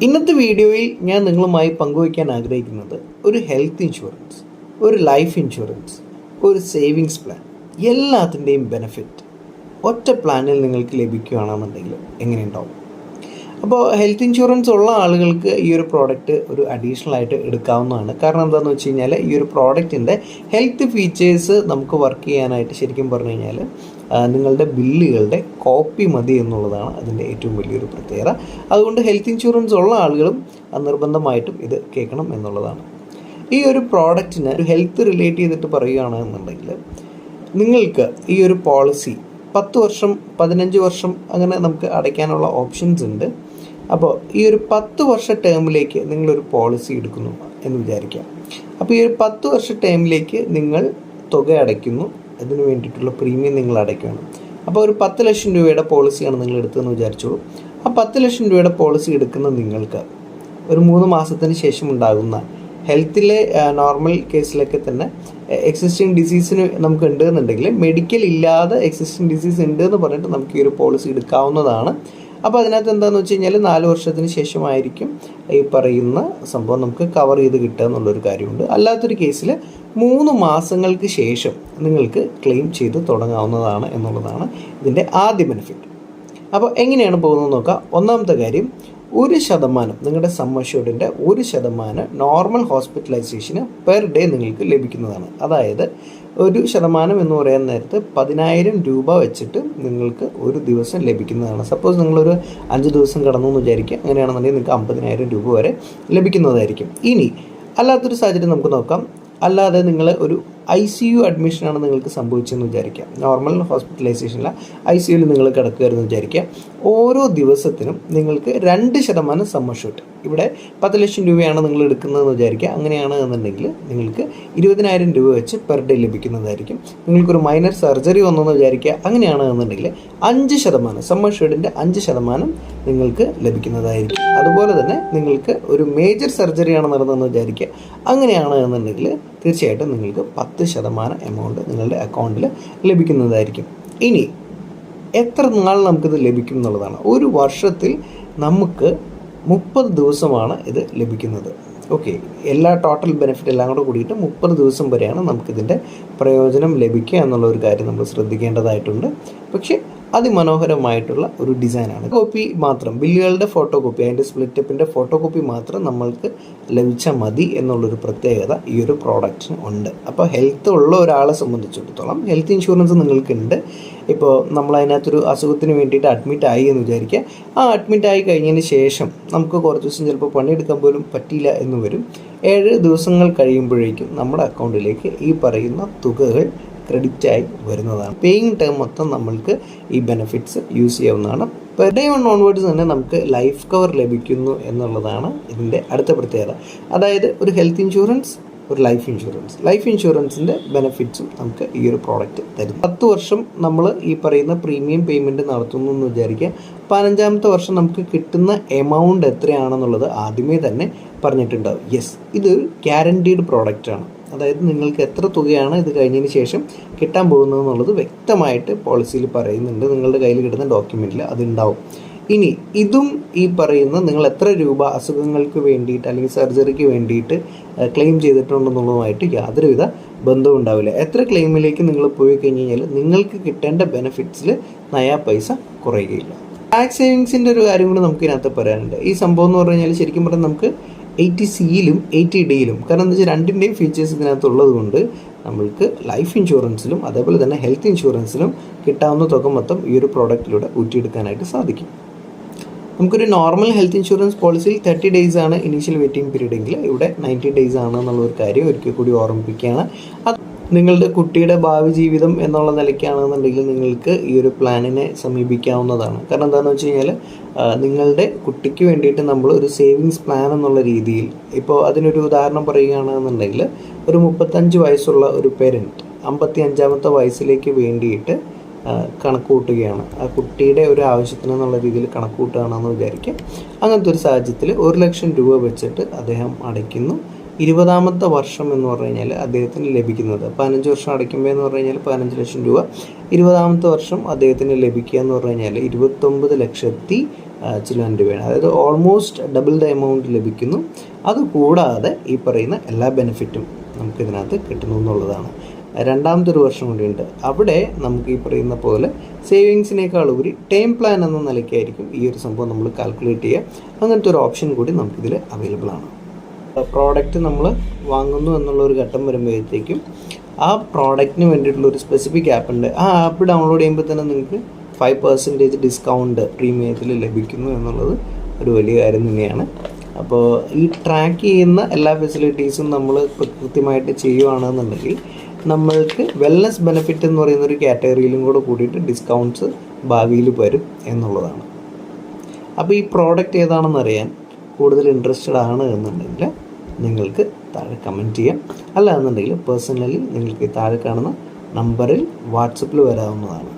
ഇന്നത്തെ വീഡിയോയിൽ ഞാൻ നിങ്ങളുമായി പങ്കുവയ്ക്കാൻ ആഗ്രഹിക്കുന്നത് ഒരു ഹെൽത്ത് ഇൻഷുറൻസ്, ഒരു ലൈഫ് ഇൻഷുറൻസ്, ഒരു സേവിങ്സ് പ്ലാൻ, എല്ലാത്തിൻ്റെയും ബെനിഫിറ്റ് ഒറ്റ പ്ലാനിൽ നിങ്ങൾക്ക് ലഭിക്കുകയാണെന്നുണ്ടെങ്കിൽ എങ്ങനെയുണ്ടാവും. അപ്പോൾ ഹെൽത്ത് ഇൻഷുറൻസ് ഉള്ള ആളുകൾക്ക് ഈ ഒരു പ്രോഡക്റ്റ് ഒരു അഡീഷണൽ ആയിട്ട് എടുക്കാവുന്നതാണ്. കാരണം എന്താണെന്ന് വെച്ച് കഴിഞ്ഞാൽ ഈ ഒരു പ്രോഡക്റ്റിൻ്റെ ഹെൽത്ത് ഫീച്ചേഴ്സ് നമുക്ക് വർക്ക് ചെയ്യാനായിട്ട് ശരിക്കും പറഞ്ഞു കഴിഞ്ഞാൽ നിങ്ങളുടെ ബില്ലുകളുടെ കോപ്പി മതി എന്നുള്ളതാണ് അതിൻ്റെ ഏറ്റവും വലിയൊരു പ്രത്യേകത. അതുകൊണ്ട് ഹെൽത്ത് ഇൻഷുറൻസ് ഉള്ള ആളുകളും നിർബന്ധമായിട്ടും ഇത് കേൾക്കണം എന്നുള്ളതാണ്. ഈ ഒരു പ്രോഡക്റ്റിന് ഒരു ഹെൽത്ത് റിലേറ്റ് ചെയ്തിട്ട് പറയുകയാണെന്നുണ്ടെങ്കിൽ നിങ്ങൾക്ക് ഈ ഒരു പോളിസി 10 വർഷം 15 വർഷം അങ്ങനെ നമുക്ക് അടയ്ക്കാനുള്ള ഓപ്ഷൻസ് ഉണ്ട്. അപ്പോൾ ഈ ഒരു 10 വർഷ ടേമിലേക്ക് നിങ്ങളൊരു പോളിസി എടുക്കുന്നു എന്ന് വിചാരിക്കാം. അപ്പോൾ ഈ ഒരു 10 വർഷ ടേമിലേക്ക് നിങ്ങൾ തുക അടയ്ക്കുന്നു, അതിന് വേണ്ടിയിട്ടുള്ള പ്രീമിയം നിങ്ങൾ അടയ്ക്കുകയാണ്. അപ്പോൾ ഒരു 10 ലക്ഷം രൂപയുടെ പോളിസിയാണ് നിങ്ങൾ എടുത്തതെന്ന് വിചാരിച്ചോളൂ. ആ 10 ലക്ഷം രൂപയുടെ പോളിസി എടുക്കുന്ന നിങ്ങൾക്ക് ഒരു 3 മാസത്തിന് ശേഷം ഉണ്ടാകുന്ന ഹെൽത്തിലെ നോർമൽ കേസിലൊക്കെ തന്നെ എക്സിസ്റ്റിംഗ് ഡിസീസിന് നമുക്ക് ഉണ്ട് എന്നുണ്ടെങ്കിൽ മെഡിക്കൽ ഇല്ലാതെ എക്സിസ്റ്റിംഗ് ഡിസീസ് ഉണ്ട് എന്ന് പറഞ്ഞിട്ട് നമുക്ക് ഈ ഒരു പോളിസി എടുക്കാവുന്നതാണ്. അപ്പോൾ അതിനകത്ത് എന്താണെന്ന് വെച്ച് കഴിഞ്ഞാൽ 4 വർഷത്തിന് ശേഷമായിരിക്കും ഈ പറയുന്ന സംഭവം നമുക്ക് കവർ ചെയ്ത് കിട്ടുക എന്നുള്ളൊരു കാര്യമുണ്ട്. അല്ലാത്തൊരു കേസിൽ 3 മാസങ്ങൾക്ക് ശേഷം നിങ്ങൾക്ക് ക്ലെയിം ചെയ്ത് തുടങ്ങാവുന്നതാണ് എന്നുള്ളതാണ് ഇതിൻ്റെ ആദ്യ ബെനിഫിറ്റ്. അപ്പോൾ എങ്ങനെയാണ് പോകുന്നത് നോക്കാം. ഒന്നാമത്തെ കാര്യം, 1% നിങ്ങളുടെ സം അഷ്യൂർഡിൻ്റെ 1% നോർമൽ ഹോസ്പിറ്റലൈസേഷന് പെർ ഡേ നിങ്ങൾക്ക് ലഭിക്കുന്നതാണ്. അതായത് 1% എന്ന് പറയാൻ നേരത്ത് 10,000 രൂപ വെച്ചിട്ട് നിങ്ങൾക്ക് ഒരു ദിവസം ലഭിക്കുന്നതാണ്. സപ്പോസ് നിങ്ങളൊരു 5 ദിവസം കടന്നു എന്ന് വിചാരിക്കുക, അങ്ങനെയാണെന്നുണ്ടെങ്കിൽ നിങ്ങൾക്ക് 50,000 രൂപ വരെ ലഭിക്കുന്നതായിരിക്കും. ഇനി അല്ലാത്തൊരു സാഹചര്യം നമുക്ക് നോക്കാം. അല്ലാതെ നിങ്ങൾ ഒരു ICU അഡ്മിഷനാണ് നിങ്ങൾക്ക് സംഭവിച്ചതെന്ന് വിചാരിക്കുക. നോർമൽ ഹോസ്പിറ്റലൈസേഷനിൽ ICUയിൽ നിങ്ങൾ കിടക്കുകയെന്ന് വിചാരിക്കുക. ഓരോ ദിവസത്തിനും നിങ്ങൾക്ക് 2% സം അഷ്യൂർഡ്, ഇവിടെ 10 ലക്ഷം രൂപയാണ് നിങ്ങൾ എടുക്കുന്നതെന്ന് വിചാരിക്കുക. അങ്ങനെയാണ് എന്നുണ്ടെങ്കിൽ നിങ്ങൾക്ക് 20,000 രൂപ വെച്ച് പെർ ഡേ ലഭിക്കുന്നതായിരിക്കും. നിങ്ങൾക്കൊരു മൈനർ സർജറി വന്നെന്ന് വിചാരിക്കുക. അങ്ങനെയാണ് എന്നുണ്ടെങ്കിൽ 5% സം അഷ്യൂർഡിൻ്റെ 5% നിങ്ങൾക്ക് ലഭിക്കുന്നതായിരിക്കും. അതുപോലെ തന്നെ നിങ്ങൾക്ക് ഒരു മേജർ സർജറിയാണ് നടന്നതെന്ന് വിചാരിക്കുക. അങ്ങനെയാണ് എന്നുണ്ടെങ്കിൽ തീർച്ചയായിട്ടും നിങ്ങൾക്ക് 10% എമൗണ്ട് നിങ്ങളുടെ അക്കൗണ്ടിൽ ലഭിക്കുന്നതായിരിക്കും. ഇനി എത്ര നാൾ നമുക്കിത് ലഭിക്കും എന്നുള്ളതാണ്. ഒരു വർഷത്തിൽ നമുക്ക് 30 ദിവസമാണ് ഇത് ലഭിക്കുന്നത്. ഓക്കെ, എല്ലാ ടോട്ടൽ ബെനിഫിറ്റ് എല്ലാം കൂടെ കൂടിയിട്ട് 30 ദിവസം വരെയാണ് നമുക്കിതിൻ്റെ പ്രയോജനം ലഭിക്കുക എന്നുള്ള ഒരു കാര്യം നമ്മൾ ശ്രദ്ധിക്കേണ്ടതായിട്ടുണ്ട്. പക്ഷേ അതിമനോഹരമായിട്ടുള്ള ഒരു ഡിസൈനാണ്. കോപ്പി മാത്രം, ബില്ലുകളുടെ ഫോട്ടോ കോപ്പി, അതിൻ്റെ സ്പ്ലിറ്റപ്പിൻ്റെ ഫോട്ടോ കോപ്പി മാത്രം നമ്മൾക്ക് ലഭിച്ചാൽ മതി എന്നുള്ളൊരു പ്രത്യേകത ഈ ഒരു പ്രോഡക്റ്റിന് ഉണ്ട്. അപ്പോൾ ഹെൽത്ത് ഉള്ള ഒരാളെ സംബന്ധിച്ചിടത്തോളം ഹെൽത്ത് ഇൻഷുറൻസ് നിങ്ങൾക്കുണ്ട്. ഇപ്പോൾ നമ്മളതിനകത്തൊരു അസുഖത്തിന് വേണ്ടിയിട്ട് അഡ്മിറ്റ് ആയി എന്ന് വിചാരിക്കുക. ആ അഡ്മിറ്റ് ആയി കഴിഞ്ഞതിന് ശേഷം നമുക്ക് കുറച്ച് ദിവസം ചിലപ്പോൾ പണിയെടുക്കാൻ പോലും പറ്റിയില്ല എന്ന് വരും. 7 ദിവസങ്ങൾ കഴിയുമ്പോഴേക്കും നമ്മുടെ അക്കൗണ്ടിലേക്ക് ഈ പറയുന്ന തുകകൾ ക്രെഡിറ്റായി വരുന്നതാണ്. പേയിങ് ടേം മൊത്തം നമ്മൾക്ക് ഈ ബെനിഫിറ്റ്സ് യൂസ് ചെയ്യാവുന്നതാണ്. പെർ ഡേ 1 ഓൺവേർഡ്സ് തന്നെ നമുക്ക് ലൈഫ് കവർ ലഭിക്കുന്നു എന്നുള്ളതാണ് ഇതിൻ്റെ അടുത്ത പ്രത്യേകത. അതായത് ഒരു ഹെൽത്ത് ഇൻഷുറൻസ്, ഒരു ലൈഫ് ഇൻഷുറൻസ്. ലൈഫ് ഇൻഷുറൻസിൻ്റെ ബെനിഫിറ്റ്സും നമുക്ക് ഈ ഒരു പ്രോഡക്റ്റ് തരും. 10 വർഷം നമ്മൾ ഈ പറയുന്ന പ്രീമിയം പേയ്മെൻറ്റ് നടത്തുന്നു എന്ന് വിചാരിക്കുക. 15ാമത്തെ വർഷം നമുക്ക് കിട്ടുന്ന എമൗണ്ട് എത്രയാണെന്നുള്ളത് ആദ്യമേ തന്നെ പറഞ്ഞിട്ടുണ്ടാവും. യെസ്, ഇതൊരു ഗ്യാരണ്ടീഡ് പ്രോഡക്റ്റാണ്. അതായത് നിങ്ങൾക്ക് എത്ര തുകയാണ് ഇത് കഴിഞ്ഞതിന് ശേഷം കിട്ടാൻ പോകുന്നത് എന്നുള്ളത് വ്യക്തമായിട്ട് പോളിസിയിൽ പറയുന്നുണ്ട്. നിങ്ങളുടെ കയ്യിൽ കിട്ടുന്ന ഡോക്യുമെൻറ്റിൽ അതുണ്ടാവും. ഇനി ഇതും ഈ പറയുന്ന നിങ്ങൾ എത്ര രൂപ അസുഖങ്ങൾക്ക് വേണ്ടിയിട്ട് അല്ലെങ്കിൽ സർജറിക്ക് വേണ്ടിയിട്ട് ക്ലെയിം ചെയ്തിട്ടുണ്ടെന്നുള്ളതുമായിട്ട് യാതൊരുവിധ ബന്ധവും ഉണ്ടാവില്ല. എത്ര ക്ലെയിമിലേക്ക് നിങ്ങൾ പോയി കഴിഞ്ഞ് കഴിഞ്ഞാൽ നിങ്ങൾക്ക് കിട്ടേണ്ട ബെനിഫിറ്റ്സിൽ നയാ പൈസ കുറയുകയില്ല. ടാക്സ് സേവിങ്സിൻ്റെ ഒരു കാര്യം കൂടി നമുക്ക് ഇതിനകത്ത് പറയാനുണ്ട്. ഈ സംഭവം എന്ന് പറഞ്ഞു കഴിഞ്ഞാൽ ശരിക്കും പറഞ്ഞാൽ നമുക്ക് 80Cയിലും 80Dയിലും, കാരണം എന്താ വെച്ചാൽ രണ്ടിൻ്റെയും ഫീച്ചേഴ്സ് ഇതിനകത്തുള്ളത് കൊണ്ട് നമ്മൾക്ക് ലൈഫ് ഇൻഷുറൻസിലും അതേപോലെ തന്നെ ഹെൽത്ത് ഇൻഷുറൻസിലും കിട്ടാവുന്ന തുക മൊത്തം ഈ ഒരു പ്രോഡക്റ്റിലൂടെ ഊറ്റിയെടുക്കാനായിട്ട് സാധിക്കും. നമുക്കൊരു നോർമൽ ഹെൽത്ത് ഇൻഷുറൻസ് പോളിസിയിൽ 30 days ആണ് ഇനീഷ്യൽ വെയിറ്റിംഗ് പീരീഡ് എങ്കിൽ ഇവിടെ 90 days ആണ് എന്നുള്ളൊരു കാര്യം ഒരിക്കൽ കൂടി ഓർമ്മിപ്പിക്കുകയാണ്. അത് നിങ്ങളുടെ കുട്ടിയുടെ ഭാവി ജീവിതം എന്നുള്ള നിലയ്ക്കാണെന്നുണ്ടെങ്കിൽ നിങ്ങൾക്ക് ഈ ഒരു പ്ലാനിനെ സമീപിക്കാവുന്നതാണ്. കാരണം എന്താണെന്ന് വെച്ച് കഴിഞ്ഞാൽ നിങ്ങളുടെ കുട്ടിക്ക് വേണ്ടിയിട്ട് നമ്മൾ ഒരു സേവിങ്സ് പ്ലാൻ എന്നുള്ള രീതിയിൽ, ഇപ്പോൾ അതിനൊരു ഉദാഹരണം പറയുകയാണെന്നുണ്ടെങ്കിൽ ഒരു 35 വയസ്സുള്ള ഒരു പേരൻറ്റ് 55ാമത്തെ വയസ്സിലേക്ക് വേണ്ടിയിട്ട് കണക്ക് കൂട്ടുകയാണ്. ആ കുട്ടിയുടെ ഒരു ആവശ്യത്തിനെന്നുള്ള രീതിയിൽ കണക്ക് കൂട്ടുകയാണെന്ന് വിചാരിക്കുക. അങ്ങനത്തെ ഒരു സാഹചര്യത്തിൽ 1 ലക്ഷം രൂപ വെച്ചിട്ട് അദ്ദേഹം അടയ്ക്കുന്നു. 20ാമത്തെ വർഷം എന്ന് പറഞ്ഞു കഴിഞ്ഞാൽ അദ്ദേഹത്തിന് ലഭിക്കുന്നത് 15 വർഷം അടയ്ക്കുമ്പോൾ എന്ന് പറഞ്ഞു കഴിഞ്ഞാൽ 15 ലക്ഷം രൂപ. 20ാമത്തെ വർഷം അദ്ദേഹത്തിന് ലഭിക്കുക എന്ന് പറഞ്ഞു കഴിഞ്ഞാൽ 29 ലക്ഷത്തി ചില്ലാൻ രൂപയാണ്. അതായത് ഓൾമോസ്റ്റ് ഡബിൾ ദ എമൗണ്ട് ലഭിക്കുന്നു. അതുകൂടാതെ ഈ പറയുന്ന എല്ലാ ബെനിഫിറ്റും നമുക്കിതിനകത്ത് കിട്ടുന്നു എന്നുള്ളതാണ്. രണ്ടാമത്തെ ഒരു വർഷം കൂടിയുണ്ട്. അവിടെ നമുക്ക് ഈ പറയുന്ന പോലെ സേവിങ്സിനേക്കാൾ ഉപരി ടേം പ്ലാൻ എന്ന നിലയ്ക്കായിരിക്കും ഈ ഒരു സംഭവം നമ്മൾ കാൽക്കുലേറ്റ് ചെയ്യുക. അങ്ങനത്തെ ഒരു ഓപ്ഷൻ കൂടി നമുക്കിതിൽ അവൈലബിൾ ആണ്. പ്രോഡക്റ്റ് നമ്മൾ വാങ്ങുന്നു എന്നുള്ള ഒരു ഘട്ടം വരുമ്പോഴത്തേക്കും ആ പ്രോഡക്റ്റിന് വേണ്ടിയിട്ടുള്ള ഒരു സ്പെസിഫിക് ആപ്പ് ഉണ്ട്. ആ ആപ്പ് ഡൗൺലോഡ് ചെയ്യുമ്പോൾ തന്നെ നിങ്ങൾക്ക് 5% ഡിസ്കൗണ്ട് പ്രീമിയത്തിൽ ലഭിക്കുന്നു എന്നുള്ളത് ഒരു വലിയ കാര്യം തന്നെയാണ്. അപ്പോൾ ഈ ട്രാക്ക് ചെയ്യുന്ന എല്ലാ ഫെസിലിറ്റീസും നമ്മൾ കൃത്യമായിട്ട് ചെയ്യുകയാണെന്നുണ്ടെങ്കിൽ നമ്മൾക്ക് വെൽനസ് ബെനിഫിറ്റ് എന്ന് പറയുന്ന ഒരു കാറ്റഗറിയിലും കൂടെ കൂടിയിട്ട് ഡിസ്കൗണ്ട്സ് ഭാവിയിൽ വരും എന്നുള്ളതാണ്. അപ്പോൾ ഈ പ്രോഡക്റ്റ് ഏതാണെന്ന് അറിയാൻ കൂടുതൽ ഇൻട്രസ്റ്റഡ് ആണ് എന്നുണ്ടെങ്കിൽ നിങ്ങൾക്ക് താഴെ കമൻറ്റ് ചെയ്യാം. അല്ല എന്നുണ്ടെങ്കിൽ പേഴ്സണലി നിങ്ങൾക്ക് താഴെ കാണുന്ന നമ്പറിൽ വാട്സപ്പിൽ വരാവുന്നതാണ്.